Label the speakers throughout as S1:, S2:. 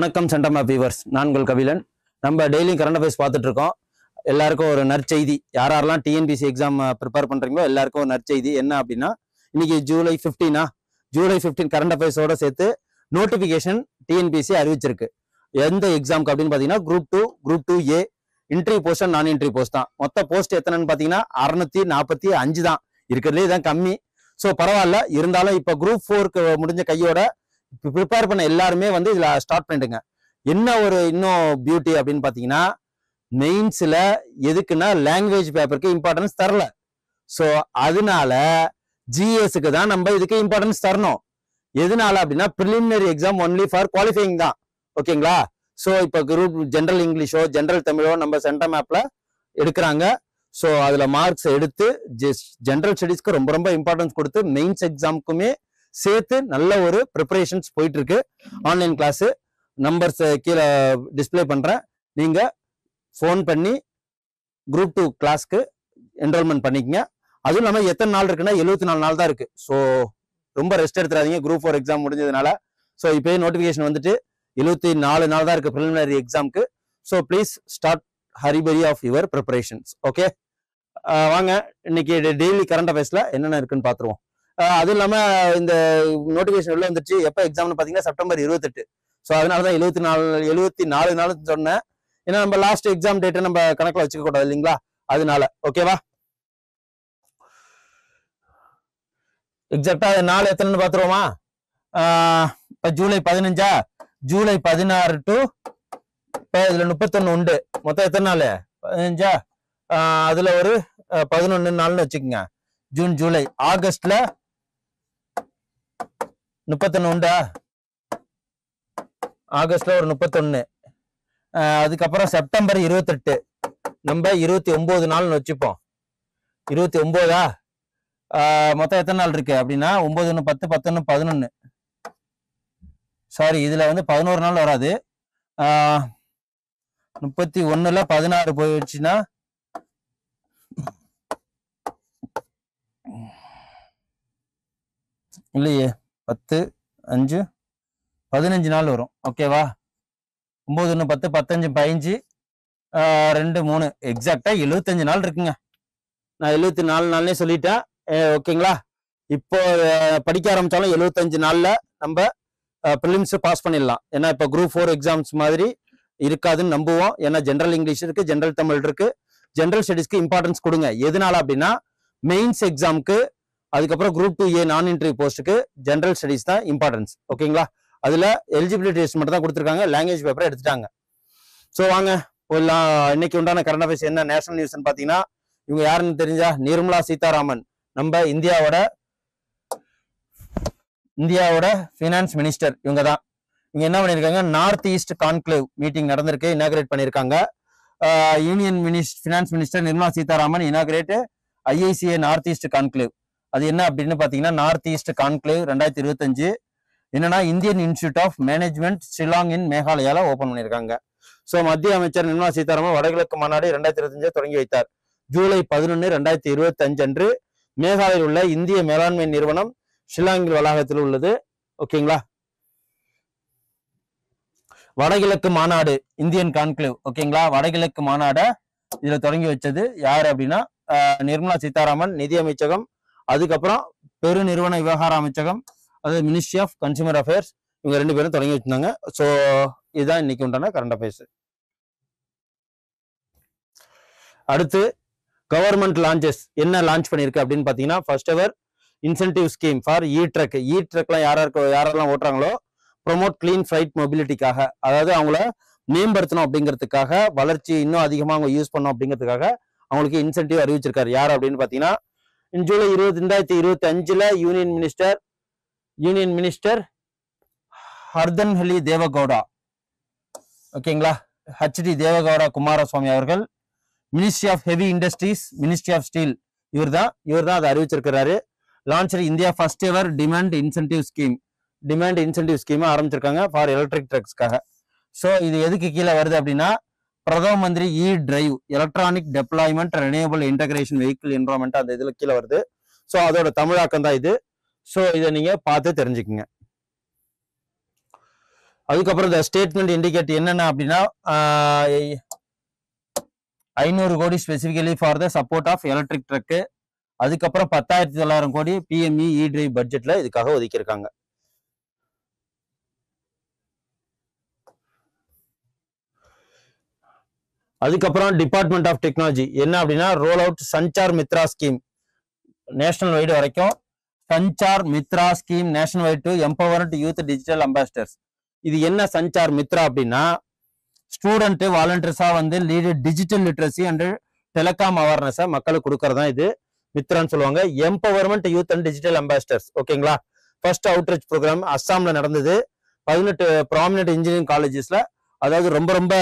S1: வணக்கம் centum of viewers, நான் உங்கள் கபிலன். நம்ம டெய்லி கரண்ட் அஃபேர்ஸ் பார்த்துட்டு இருக்கோம். எல்லாருக்கும் ஒரு நற்செய்தி. யாரெல்லாம் டிஎன்பிசி எக்ஸாம் ப்ரிப்பேர் பண்றீங்களோ எல்லாருக்கும் ஒரு நற்செய்தி. என்ன அப்படின்னா, இன்னைக்கு ஜூலை 15 கரண்ட் அஃபேர்ஸோட சேர்த்து நோட்டிபிகேஷன் டிஎன்பிசி அறிவிச்சிருக்கு. எந்த எக்ஸாமுக்கு அப்படின்னு பாத்தீங்கன்னா குரூப் டூ ஏ இன்ட்ரி போஸ்ட், நான் இன்ட்ரி போஸ்ட் தான். மொத்த போஸ்ட் எத்தனைன்னு பாத்தீங்கன்னா 645 தான். இருக்கிறதுலே தான் கம்மி. ஸோ பரவாயில்ல. இருந்தாலும் இப்ப குரூப் 4க்கு முடிஞ்ச கையோட ப்ரிப்பேர் பண்ண எல்லாருமே வந்து இதுல ஸ்டார்ட் பண்ணிடுங்க. என்ன ஒரு இன்னும் பியூட்டி அப்படின்னு பாத்தீங்கன்னா, மெயின்ஸ்ல எதுக்குன்னா லாங்குவேஜ் பேப்பருக்கு இம்பார்ட்டன்ஸ் தரல. ஸோ அதனால ஜிஎஸ்க்கு தான் நம்ம இதுக்கு இம்பார்ட்டன்ஸ் தரணும். எதனால அப்படின்னா, preliminary exam only for qualifying தான். ஓகேங்களா? ஸோ இப்போ குரூப் ஜென்ரல் இங்கிலீஷோ ஜென்ரல் தமிழோ நம்ம சென்டம் மேப்ல எடுக்கிறாங்க. ஸோ அதுல மார்க்ஸ் எடுத்து ஜென்ரல் ஸ்டடீஸ்க்கு ரொம்ப ரொம்ப இம்பார்ட்டன்ஸ் கொடுத்து மெயின்ஸ் எக்ஸாமுக்குமே சேர்த்து நல்ல ஒரு ப்ரிப்பரேஷன்ஸ் போயிட்டு இருக்கு. ஆன்லைன் கிளாஸ் நம்பர்ஸ் கீழே டிஸ்பிளே பண்றேன். நீங்க ஃபோன் பண்ணி குரூப் 2 கிளாஸ்க்கு என்ரோல்மெண்ட் பண்ணிக்கங்க. அதுவும் இல்லாமல் எத்தனை நாள் இருக்குன்னா 74 நாள் தான் இருக்கு. ஸோ ரொம்ப ரெஸ்ட் எடுத்துறாதீங்க. குரூப் 4 எக்ஸாம் முடிஞ்சதுனால. ஸோ இப்போயே நோட்டிஃபிகேஷன் வந்துட்டு 74 நாள் தான் இருக்கு ப்ரிலிமினரி எக்ஸாமுக்கு. So please start hurry burry of your preparations. Okay, வாங்க இன்னைக்கு டெய்லி கரண்ட் அஃபேர்ஸ்ல என்னென்ன இருக்குன்னு பார்த்துருவோம். அதுவும் இல்லாம இந்த நோட்டிபிகேஷன் உள்ள வந்துச்சு. எப்ப எக்ஸாம்னு பாத்தீங்கன்னா செப்டம்பர் 28. ஸோ அதனாலதான் 74 நாள் சொன்னேன். ஏன்னா நம்ம லாஸ்ட் எக்ஸாம் டேட்டை நம்ம கணக்குல வச்சுக்க கூடாது இல்லைங்களா? அதனால ஓகேவா? எக்ஸாக்டா நாள் எத்தனைன்னு பாத்துருவோமா? இப்ப ஜூலை 15, ஜூலை 16 டு இப்ப இதுல 31 உண்டு. மொத்தம் எத்தனை நாள்? 15. அதுல ஒரு 11 நாள்னு வச்சுக்கோங்க. ஜூன், ஜூலை, ஆகஸ்ட்ல 31 உண்டா? ஆகஸ்ட்ல ஒரு 31. அதுக்கப்புறம் செப்டம்பர் 28. நம்ம 29 நாள்னு வச்சுப்போம். 29. மொத்தம் எத்தனை நாள் இருக்கு அப்படின்னா 9, 10, 11, 11. சாரி, இதுல வந்து 11 நாள் வராது. 31ல 16 போயிடுச்சுன்னா இல்லையே, 10, 5, 15 நாள் வரும். ஓகேவா? 9, 10, 15, 15, 2, 3 எக்ஸாக்டா 75 நாள் இருக்குங்க. நான் 74 நாள்னே சொல்லிட்டேன். ஓகேங்களா? இப்போ படிக்க ஆரம்பிச்சாலும் 75 நாள்ல நம்ம ப்ரிலிம்ஸ் பாஸ் பண்ணிடலாம். ஏன்னா இப்போ குரூப் 4 எக்ஸாம்ஸ் மாதிரி இருக்காதுன்னு நம்புவோம். ஏன்னா ஜென்ரல் இங்கிலீஷ் இருக்கு, ஜென்ரல் தமிழ் இருக்கு. ஜென்ரல் ஸ்டடீஸ்க்கு இம்பார்ட்டன்ஸ் கொடுங்க. எதனால அப்படின்னா, மெயின்ஸ் எக்ஸாமுக்கு அதுக்கப்புறம் குரூப் 2 ஏ நான் இன்டர்வியூ போஸ்ட்டுக்கு ஜென்ரல் ஸ்டடீஸ் தான் இம்பார்ட்டன்ஸ். ஓகேங்களா? அதுல எலிஜிபிலிட்டி டெஸ்ட் மட்டும் தான் கொடுத்துருக்காங்க. லாங்குவேஜ் பேப்பரை எடுத்துட்டாங்க. ஸோ வாங்க போடலாம். இன்னைக்கு உண்டான கரண்ட் அஃபேர்ஸ் என்ன நேஷனல் நியூஸ்ன்னு பாத்தீங்கன்னா, இவங்க யாருன்னு தெரிஞ்சா நிர்மலா சீதாராமன், நம்ம இந்தியாவோட ஃபினான்ஸ் மினிஸ்டர். இவங்க தான். இவங்க என்ன பண்ணிருக்காங்க, நார்த் ஈஸ்ட் கான்க்ளேவ் மீட்டிங் நடந்திருக்கு, இனாகிரேட் பண்ணிருக்காங்க. Union finance minister Nirmala Sitharaman inaugurate IICA North East Conclave. அது என்ன அப்படின்னு பாத்தீங்கன்னா, நார்த் ஈஸ்ட் கான்க்ளேவ் 2025 என்னன்னா Indian Institute of Management Shillong in மேகாலயால ஓபன் பண்ணிருக்காங்க. ஸோ மத்திய அமைச்சர் நிர்மலா சீதாராமன் வடகிழக்கு மாநாடு 2025 தொடங்கி வைத்தார். ஜூலை 11, 2025 அன்று மேகாலயில் உள்ள இந்திய மேலாண்மை நிறுவனம் ஷில்லாங்கில் வளாகத்தில் உள்ளது. ஓகேங்களா? வடகிழக்கு மாநாடு இந்தியன் கான்க்ளேவ். ஓகேங்களா? வடகிழக்கு மாநாட இதுல தொடங்கி வச்சது யாரு அப்படின்னா நிர்மலா சீதாராமன், நிதி அமைச்சகம், அதுக்கப்புறம் பெரு நிறுவன விவகார அமைச்சகம், அது மினிஸ்ட்ரி ஆஃப் கன்சூமர் அஃபேர்ஸ். இவங்க 2 பேரும் தொடங்கி வச்சிருந்தாங்க. ஸோ இதுதான் இன்னைக்கு உண்டான கரண்ட் அஃபேர்ஸ். அடுத்து கவர்மெண்ட் லான்ச்சஸ் என்ன லான்ச் பண்ணிருக்கு அப்படின்னு பாத்தீங்கன்னா, first ever incentive scheme for e truck. E ட்ரக்லாம் யாரெல்லாம் ஓட்டுறாங்களோ ப்ரொமோட் கிளீன் ஃபிளைட் மொபிலிட்டிக்காக, அதாவது அவங்கள மேம்படுத்தணும் அப்படிங்கிறதுக்காக, வளர்ச்சி இன்னும் அதிகமாக அவங்க யூஸ் பண்ணணும் அப்படிங்கிறதுக்காக அவங்களுக்கு இன்சென்டிவ் அறிவிச்சிருக்காரு. யார் அப்படின்னு பாத்தீங்கன்னா, July 2025 union minister Haradanahalli Deve Gowda. ஓகேங்களா? ஹெச்டி தேவகவுடா குமாரசுவாமி அவர்கள், ministry of heavy industries, ministry of steel, இவர் தான் அதை அறிவிச்சிருக்கிறாரு. Launch India first ever demand incentive scheme ஆரம்பிச்சிருக்காங்க ஃபார் எலக்ட்ரிக் ட்ரக்ஸ்க்காக. ஸோ இது எதுக்கு கீழே வருது அப்படின்னா, பிரதம மந்திரி e drive electronic deployment renewable integration vehicle environment அந்த இதுல கீழே வருது. ஸோ அதோட தமிழாக்கம் தான் இது. ஸோ இதை நீங்க பார்த்து தெரிஞ்சுக்குங்க. அதுக்கப்புறம் இந்த ஸ்டேட்மெண்ட் இண்டிகேட் என்னென்ன அப்படின்னா 500 crore specifically for the support of electric truck. அதுக்கப்புறம் 10,900 கோடி பிஎம்இ இ டிரைவ் பட்ஜெட்ல இதுக்காக ஒதுக்கியிருக்காங்க. அதுக்கப்புறம் டிபார்ட்மெண்ட் ஆஃப் டெக்னாலஜி என்ன அப்படின்னா roll out Sanchar Mitra scheme nationwide வரைக்கும். Sanchar Mitra scheme nationwide to empowered youth digital ambassadors. இது என்ன சஞ்சார் மித்ரா அப்படின்னா ஸ்டூடெண்ட் வாலண்டியர்ஸா வந்து lead digital literacy and telecom அவேர்னஸை மக்களுக்கு கொடுக்கறதா இது மித்ரான்னு சொல்லுவாங்க. Empowerment youth and digital ambassadors. ஓகேங்களா. ஃபர்ஸ்ட் அவுட்ரீச் ப்ரோக்ராம் அஸ்ஸாம்ல நடந்தது. 18 ப்ராமினென்ட் இன்ஜினியரிங் காலேஜஸ்ல, அதாவது ரொம்ப ரொம்ப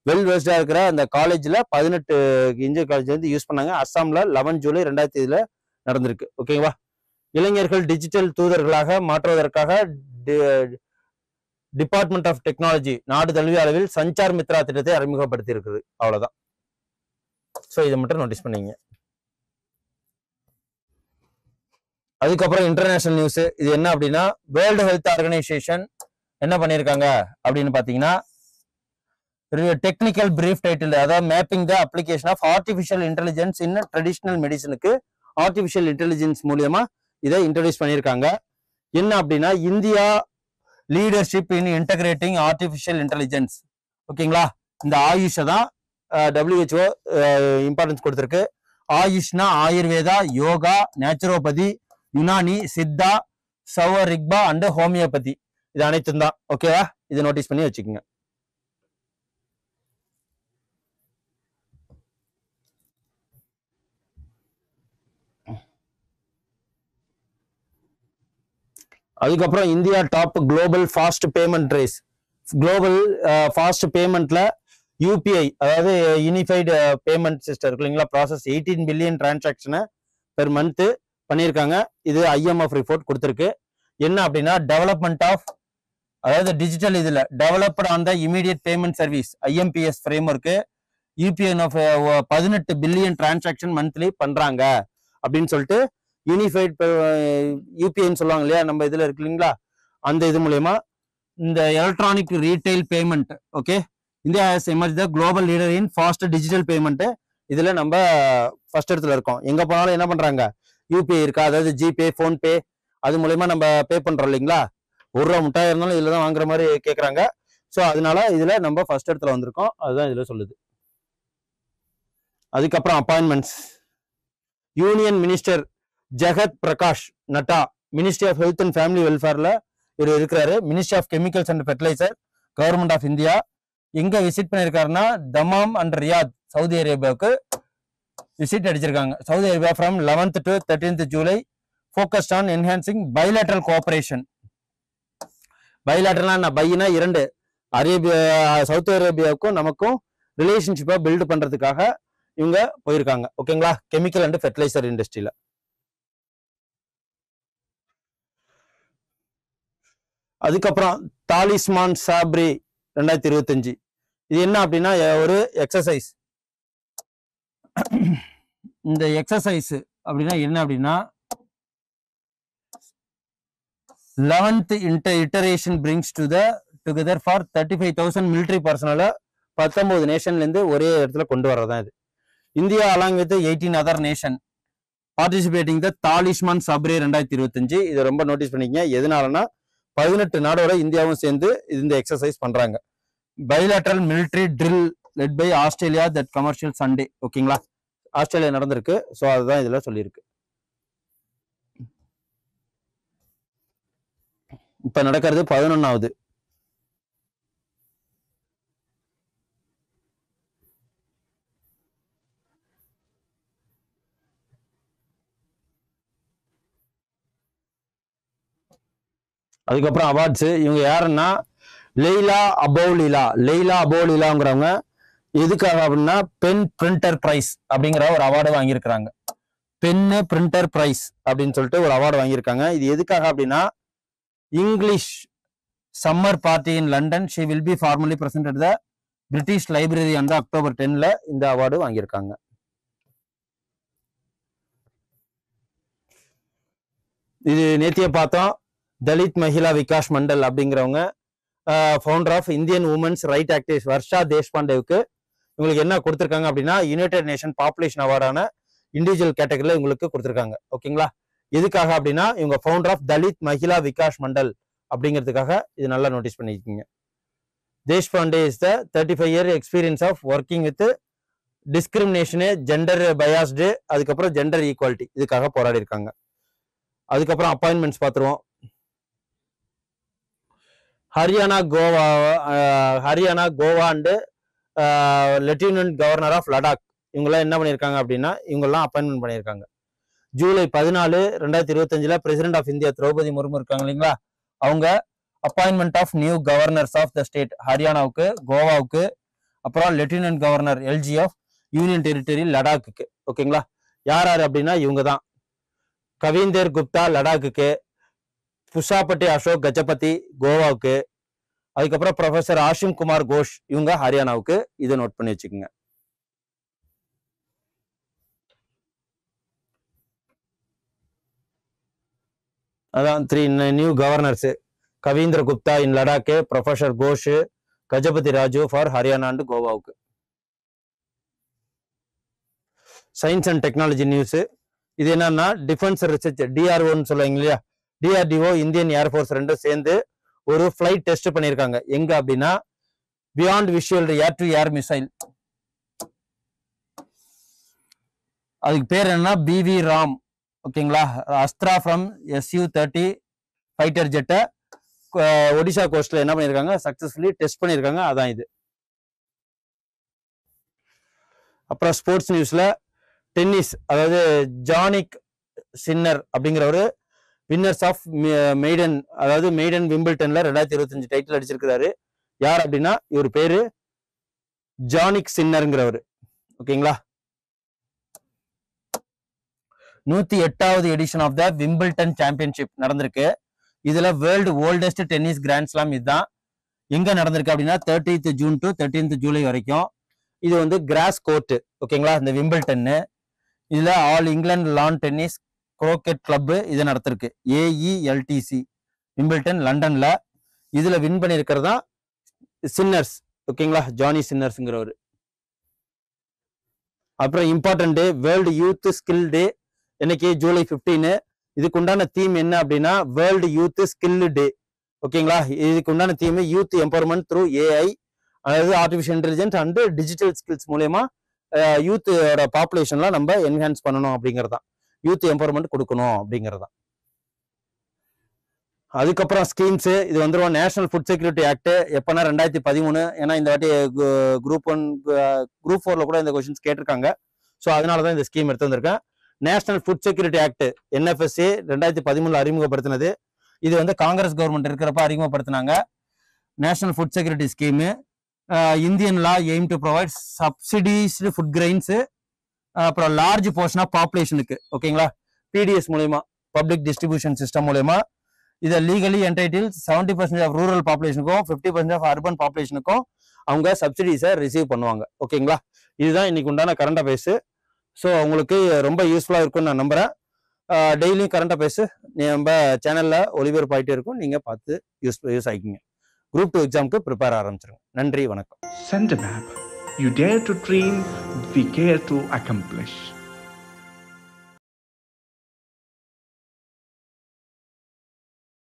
S1: வெல் வெஸ்டா இருக்கிற அந்த காலேஜ்ல 18 இன்ஜினியரிங் காலேஜ் வந்து யூஸ் பண்ணாங்க. அஸ்ஸாம்ல 11 ஜூலை 2020 நடந்திருக்கு. ஓகேவா. இளைஞர்கள் டிஜிட்டல் தூதர்களாக மாற்றுவதற்காக டிபார்ட்மெண்ட் ஆஃப் டெக்னாலஜி நாடு தழுவிய அளவில் சஞ்சார் மித்ரா திட்டத்தை அறிமுகப்படுத்தி இருக்குது. அவ்வளவுதான். ஸோ இதை மட்டும் நோட்டீஸ் பண்ணீங்க. அதுக்கப்புறம் இன்டர்நேஷனல் நியூஸ் இது என்ன அப்படின்னா வேர்ல்டு ஹெல்த் ஆர்கனைசேஷன் என்ன பண்ணியிருக்காங்க அப்படின்னு பாத்தீங்கன்னா டெக்னிக்கல் பிரீஃப் டைட்டில், அதாவது mapping the application of artificial intelligence in traditional மெடிசனுக்கு ஆர்டிஃபிஷியல் இன்டெலிஜென்ஸ் மூலியமா இதை இன்ட்ரடியூஸ் பண்ணியிருக்காங்க. என்ன அப்படின்னா India leadership in integrating artificial intelligence. ஓகேங்களா. இந்த ஆயுஷை தான் WHO இம்பார்ட்டன்ஸ் கொடுத்திருக்கு. ஆயுஷ்னா Ayurveda, yoga, naturopathy, Unani, Siddha, Sowa Rigpa and homeopathy. இது அனைத்தும் தான். ஓகேவா. இதை நோட்டீஸ் பண்ணி வச்சுக்கோங்க. அதுக்கப்புறம் India top global fast payment race. Global fast பேமெண்ட்ல யூபிஐ, அதாவது யூனிஃபைடு பேமெண்ட் சிஸ்டம் இருக்கு இல்லைங்களா, ப்ராசஸ் 18 பில்லியன் டிரான்சாக்ஷனை பெர் மந்த் பண்ணியிருக்காங்க. இது IMF ரிப்போர்ட் கொடுத்துருக்கு. என்ன அப்படின்னா டெவலப்மெண்ட் ஆஃப், அதாவது டிஜிட்டல் இதுல developed on the immediate payment service IMPS frame work UPI 18 billion transaction monthly பண்றாங்க அப்படின்னு சொல்லிட்டு யூனிஃபைட் யூபிஐன்னு சொல்லுவாங்க இல்லையா, நம்ம இதுல இருக்கு இல்லைங்களா, அந்த இது மூலயமா இந்த electronic retail payment. Okay. India has emerge the global leader in fast digital payment. இதுல நம்ம ஃபர்ஸ்ட் இடத்துல இருக்கோம். எங்க போனாலும் என்ன பண்றாங்க, யூபிஐ இருக்கா, அதாவது ஜிபே, போன்பே, அது மூலயமா நம்ம பே பண்றோம் இல்லைங்களா. ₹1 மிட்டாய் இருந்தாலும் இதுல தான் வாங்குற மாதிரி கேட்கறாங்க. ஸோ அதனால இதுல நம்ம ஃபர்ஸ்ட் இடத்துல வந்திருக்கோம். அதுதான் இதுல சொல்லுது. அதுக்கப்புறம் appointments. Union minister Jagat Prakash Nadda ministry of health and family வெல்ஃபேர்ல இவர் இருக்கிறாரு. Ministry of chemicals and fertiliser government of India. எங்க விசிட் பண்ணிருக்காருன்னா தமாம் அண்ட் ரியாத் சவுதி அரேபியாவுக்கு விசிட் அடிச்சிருக்காங்க. Saudi Arabia from 11th to 13th July focused on enhancing bilateral cooperation. பைலேட்டரல்னா பைனா 2 Arabia, Saudi அரேபியாவுக்கும் நமக்கும் ரிலேஷன்ஷிப்பை பில்டு பண்றதுக்காக இவங்க போயிருக்காங்க. ஓகேங்களா. கெமிக்கல் அண்ட் ஃபெர்டிலைசர் இண்டஸ்ட்ரியில. அதுக்கப்புறம் தாலிஸ்மான் சாப்ரி 2025. இது என்ன அப்படின்னா ஒரு எக்ஸசைஸ். இந்த எக்ஸசைஸ் அப்படின்னா என்ன அப்படின்னா 11th iteration brings to the together for 35,000 military பர்சனலை 19 நேஷன்ல இருந்து ஒரே இடத்துல கொண்டு வர்றதான் இது. India along with 18 other nation participating the Talisman Sabre 2025. இதை ரொம்ப நோட்டீஸ் பண்ணிக்கங்க. எதனாலன்னா 18 நாடோட இந்தியாவும் சேர்ந்து இந்த எக்ஸசைஸ் பண்றாங்க. Bilateral military drill led by Australia that commercial Sunday. ஓகேங்களா. ஆஸ்திரேலியா நடந்திருக்கு. ஸோ அதுதான் இதுல சொல்லியிருக்கு. இப்ப நடக்கிறது 11வது. அதுக்கப்புறம் அவார்ட்ஸ். இவங்க யாருன்னா லெய்லா அபோலிலாங்கிறவங்க எதுக்காக அப்படின்னா பென் பிரிண்டர் பிரைஸ் அப்படிங்கிற ஒரு அவார்டு வாங்கியிருக்கிறாங்க. பென்னு பிரிண்டர் பிரைஸ் அப்படின்னு சொல்லிட்டு ஒரு அவார்டு வாங்கியிருக்காங்க. இது எதுக்காக அப்படின்னா English summer party in London she will be formally presented the British library அந்த அக்டோபர் 10ல இந்த அவார்டு வாங்கியிருக்காங்க. இது நேத்திய பார்த்தோம். தலித் மகிழா விகாஷ் மண்டல் அப்படிங்கிறவங்க founder of Indian women's right activist Varsha தேஷ்பாண்டேவுக்கு இவங்களுக்கு என்ன கொடுத்துருக்காங்க அப்படின்னா யுனைடெட் நேஷன் பாப்புலேஷன் அவார்டான இண்டிவிஜுவல் கேட்டகரியில் இவங்களுக்கு கொடுத்துருக்காங்க. ஓகேங்களா? எதுக்காக அப்படின்னா இவங்க ஃபவுண்டர் ஆஃப் தலித் மகிழா விகாஸ் மண்டல் அப்படிங்கிறதுக்காக இது நல்லா நோட்டீஸ் பண்ணியிருக்கீங்க. Deshpande is the 35-year experience of working with டிஸ்கிரிமினேஷனு, ஜெண்டர் பயாஸ்டு, அதுக்கப்புறம் ஜெண்டர் ஈக்குவாலிட்டி இதுக்காக போராடி இருக்காங்க. அதுக்கப்புறம் அப்பாயின்மெண்ட்ஸ் பார்த்துருவோம். Haryana, Goa and lieutenant governor of Ladakh இவங்கெல்லாம் என்ன பண்ணியிருக்காங்க அப்படின்னா இவங்கெல்லாம் அப்பாயின்மெண்ட் பண்ணியிருக்காங்க. July 14, 2025 president of India Droupadi Murmu இருக்காங்க இல்லைங்களா, அவங்க appointment of new governors of the state ஹரியானாவுக்கு, கோவாவுக்கு, அப்புறம் lieutenant governor LG of union territory லடாக்குக்கு. ஓகேங்களா? யார் யார் அப்படின்னா இவங்க தான். கவிந்தர் குப்தா லடாக்குக்கு, புஷாபட்டி அசோக் கஜபதி கோவாவுக்கு, அதுக்கப்புறம் ப்ரொஃபசர் ஆஷிம் குமார் கோஷ் இவங்க ஹரியானாவுக்கு. இதை நோட் பண்ணி வச்சுக்கோங்க. அதான் 3 new governors. Kavinder Gupta in Ladakh, professor Ghosh, Gajapathi Raju for Haryana and கோவாவுக்கு. Science and technology news. இது என்னன்னா டிஃபென்ஸ் ரிசர்ச் டிஆர்ஓன்னு சொல்லுவாங்க இல்லையா, டிஆர்டிஓ இந்தியன் ஏர்ஃபோர்ஸ் ரெண்டும் சேர்ந்து ஒரு ஃபிளைட் டெஸ்ட் பண்ணியிருக்காங்க. எங்க அப்படின்னா beyond visual air to air missile. அதுக்கு பேர் என்னன்னா பிவி ராம். ஓகேங்களா? அஸ்த்ரா ஃப்ரம் SU-30 ஃபைட்டர் ஜெட்டை ஒடிசா கோஸ்ட்ல என்ன பண்ணியிருக்காங்க, சக்சஸ்ஃபுல்லி டெஸ்ட் பண்ணியிருக்காங்க. அதான் இது. அப்புறம் ஸ்போர்ட்ஸ் நியூஸ்ல டென்னிஸ், அதாவது ஜானிக் சின்னர் அப்படிங்கிறவரு வின்னர்ஸ் ஆஃப் மெய்டன், அதாவது மெய்டன் விம்பிள்டன்ல 2025 டைட்டில் அடிச்சிருக்கிறாரு. யார் அப்படின்னா இவர் பேரு ஜானிக் சின்னருங்கிறவர். ஓகேங்களா? 108வது edition of the Wimbledon championship நடந்திருக்கு. இதுல world oldest tennis grand slam இதுதான். எங்க நடந்திருக்கு அப்படின்னா 30th June to 13th July வரைக்கும். இது வந்து கிராஸ் கோர்ட். ஓகேங்களா? இந்த விம்பிள்டன்னு. இதுல all England lawn tennis croquet club இது நடத்திருக்கு. AELTC விம்பிள்டன் லண்டன்ல. இதுல வின் பண்ணியிருக்கிறதா சின்னர்ஸ். ஓகேங்களா? ஜானி சின்னர்ஸ்ங்கிறவர். அப்புறம் important day world youth skill day. இன்னைக்கு ஜூலை 15. இதுக்கு உண்டான தீம் என்ன அப்படின்னா வேர்ல்டு யூத் ஸ்கில் டே. ஓகேங்களா? இதுக்கு உண்டான theme youth empowerment through AI, அதாவது artificial intelligence and digital skills மூலயமா யூத்தோட பாப்புலேஷன்லாம் நம்ம என்ஹான்ஸ் பண்ணணும் அப்படிங்கிறதான், யூத் எம்பவர்மெண்ட் கொடுக்கணும் அப்படிங்கிறதான். அதுக்கப்புறம் ஸ்கீம்ஸ் இது வந்துடும். நேஷனல் ஃபுட் செக்யூரிட்டி ஆக்ட் எப்போனா 2013. ஏன்னா இந்த வாட்டி குரூப் 1 குரூப் 4ல கூட இந்த கொஸ்டின்ஸ் கேட்டிருக்காங்க. ஸோ அதனால தான் இந்த ஸ்கீம் எடுத்து வந்திருக்கேன். National food security act NFSA 2013 அறிமுகப்படுத்தினது. இது வந்து காங்கிரஸ் கவர்மெண்ட் இருக்கிறப்ப அறிமுகப்படுத்தினாங்க. National food security scheme. Indian law aim to provide subsidised food grains, அப்புறம் லார்ஜ் போர்ஷன் ஆஃப் பாப்புலேஷனுக்கு. ஓகேங்களா? PDS மூலயமா, பப்ளிக் டிஸ்ட்ரிபியூஷன் சிஸ்டம் மூலயமா இதை லீகலி என்டைட்டில் 70% ஆஃப் ரூரல் பாப்புலேஷனுக்கும் 50% ஆஃப் அர்பன் பாப்புலேஷனுக்கும் அவங்க சப்சிடிஸை ரிசீவ் பண்ணுவாங்க. ஓகேங்களா? இதுதான் இன்னைக்கு உண்டான கரண்ட் அஃபேர்ஸ். ஸோ உங்களுக்கு ரொம்ப யூஸ்ஃபுல்லாக இருக்கும்னு நான் நம்புறேன். டெய்லியும் கரண்ட் அஃபேர்ஸ் நம்ம சேனல்ல ஒளிபரப்பாயிட்டே இருக்கும். நீங்க பார்த்து யூஸ் ஆகிக்கிங்க. குரூப் 2 எக்ஸாமுக்கு ப்ரிப்பேர் ஆரம்பிச்சிருங்க. நன்றி, வணக்கம்.
S2: Send a map. You dare to dream, we care to accomplish.